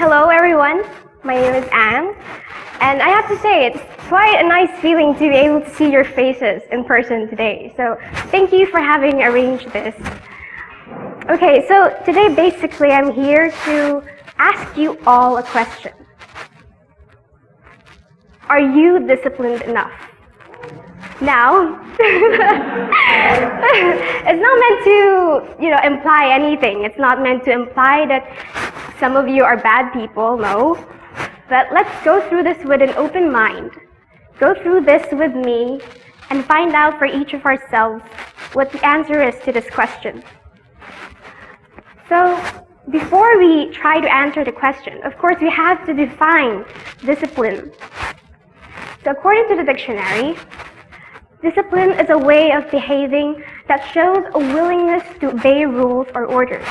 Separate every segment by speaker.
Speaker 1: Hello everyone, my name is Anne, and I have to say it's quite a nice feeling to be able to see your faces in person today, so thank you for having arranged this. Okay, so today basically I'm here to ask you all a question. Are you disciplined enough? Now, it's not meant to, imply anything. It's not meant to imply that some of you are bad people, no. But let's go through this with an open mind. Go through this with me and find out for each of ourselves what the answer is to this question. So, before we try to answer the question, of course we have to define discipline. So according to the dictionary, discipline is a way of behaving that shows a willingness to obey rules or orders.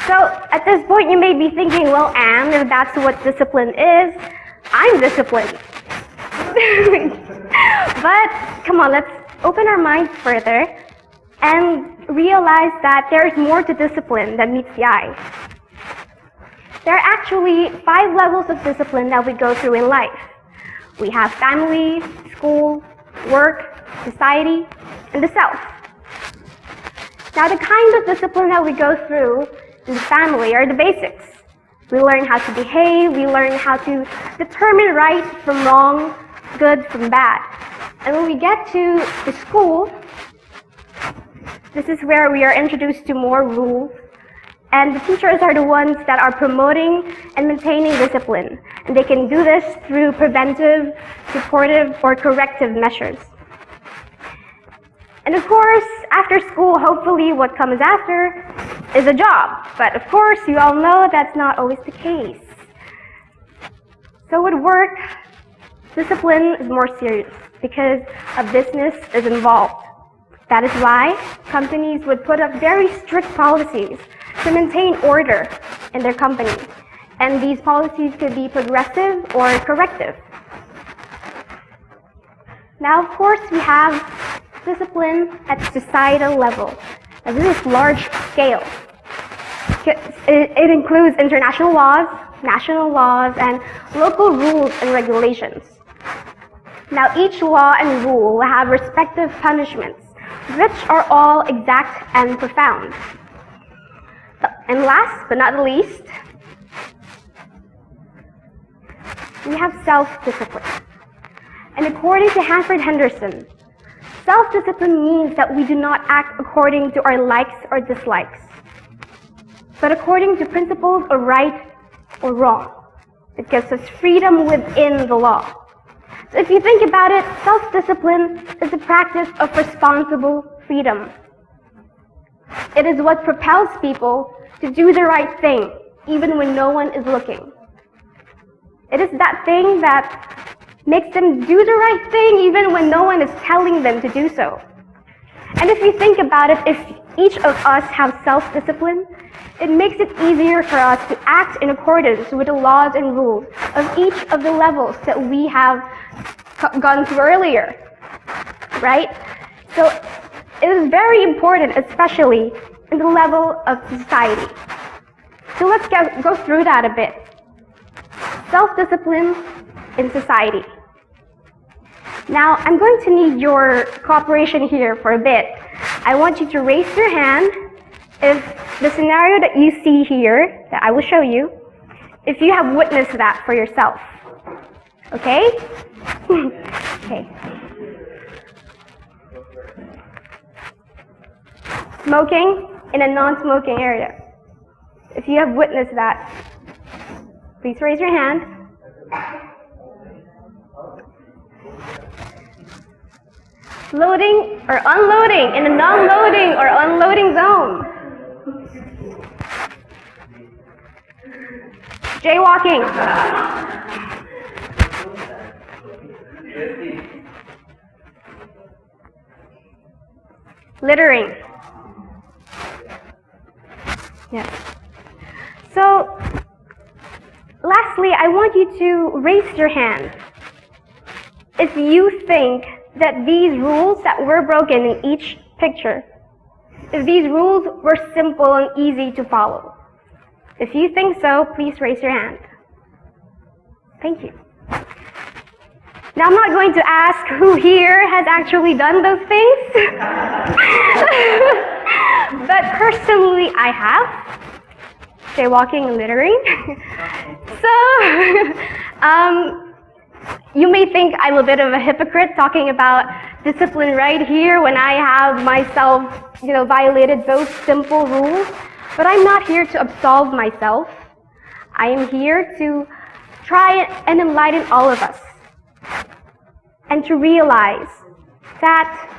Speaker 1: So at this point you may be thinking, well, Anne, if that's what discipline is, I'm disciplined. But come on, let's open our minds further and realize that there's more to discipline than meets the eye. There are actually 5 levels of discipline that we go through in life. We have family, school, work, society, and the self. Now the kind of discipline that we go through in the family are the basics. We learn how to behave, we learn how to determine right from wrong, good from bad. And when we get to the school, this is where we are introduced to more rules, and the teachers are the ones that are promoting and maintaining discipline. And they can do this through preventive, supportive, or corrective measures. And of course, after school, hopefully what comes after is a job. But of course, you all know that's not always the case. So with work, discipline is more serious because a business is involved. That is why companies would put up very strict policies to maintain order in their company. And these policies could be progressive or corrective. Now, of course, we have discipline at societal level. Now, this is large scale. It includes international laws, national laws, and local rules and regulations. Now, each law and rule will have respective punishments, which are all exact and profound. And last but not least, we have self-discipline. And according to Hanford Henderson, self-discipline means that we do not act according to our likes or dislikes, but according to principles of right or wrong. It gives us freedom within the law. So if you think about it, self-discipline is the practice of responsible freedom. It is what propels people to do the right thing, even when no one is looking. It is that thing that makes them do the right thing, even when no one is telling them to do so. And if you think about it, if each of us have self-discipline, it makes it easier for us to act in accordance with the laws and rules of each of the levels that we have gone through earlier, right? So it is very important, especially in the level of society. So let's go through that a bit. Self-discipline in society. Now, I'm going to need your cooperation here for a bit. I want you to raise your hand if the scenario that you see here, that I will show you, if you have witnessed that for yourself. Okay? Okay. Smoking in a non-smoking area. If you have witnessed that, please raise your hand. Loading or unloading in a non-loading or unloading zone. Jaywalking. Littering. Yes. So, lastly, I want you to raise your hand if you think that these rules that were broken in each picture, if these rules were simple and easy to follow. If you think so, please raise your hand. Thank you. Now, I'm not going to ask who here has actually done those things, but personally, I have. Jaywalking and littering. So, you may think I'm a bit of a hypocrite talking about discipline right here when I have myself, violated those simple rules, but I'm not here to absolve myself. I am here to try and enlighten all of us and to realize that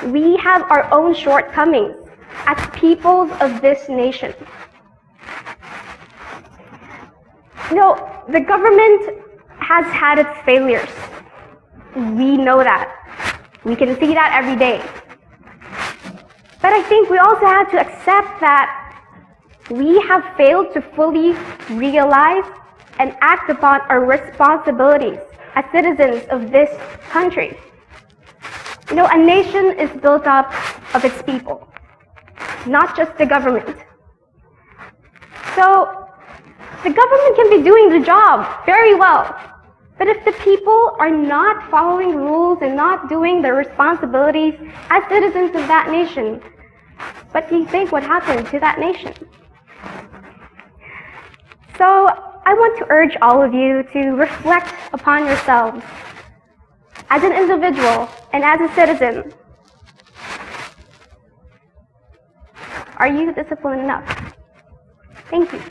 Speaker 1: we have our own shortcomings as peoples of this nation. The government has had its failures. We know that. We can see that every day. But I think we also have to accept that we have failed to fully realize and act upon our responsibilities as citizens of this country. A nation is built up of its people, not just the government. So, the government can be doing the job very well, but if the people are not following rules and not doing their responsibilities as citizens of that nation, what do you think would happen to that nation? So, I want to urge all of you to reflect upon yourselves as an individual and as a citizen. Are you disciplined enough? Thank you.